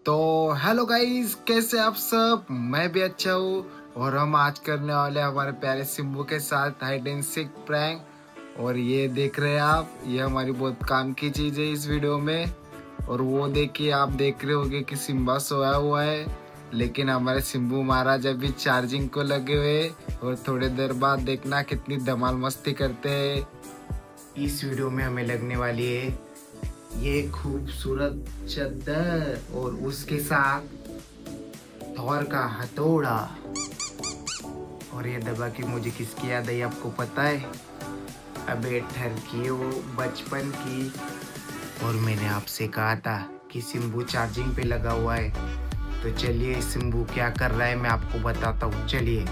तो hello guys, कैसे आप सब। मैं भी अच्छा हूँ और हम आज करने वाले हैं हमारे प्यारे सिम्बू के साथ हाइड एंड सीक प्रैंक। और ये देख रहे हैं आप, ये हमारी बहुत काम की चीज है इस वीडियो में। और वो देखिए, आप देख रहे होंगे कि सिम्बा सोया हुआ है, लेकिन हमारे सिम्बू महाराज अभी चार्जिंग को लगे हुए। और थोड़ी देर बाद देखना कितनी धमाल मस्ती करते हैं। इस वीडियो में हमें लगने वाली है ये खूबसूरत चादर और उसके साथ थॉर का हथौड़ा। और ये दबा की मुझे किसकी याद आई आपको पता है? अबे ठरकी वो बचपन की। और मैंने आपसे कहा था कि सिम्बू चार्जिंग पे लगा हुआ है, तो चलिए सिम्बू क्या कर रहा है मैं आपको बताता हूँ। चलिए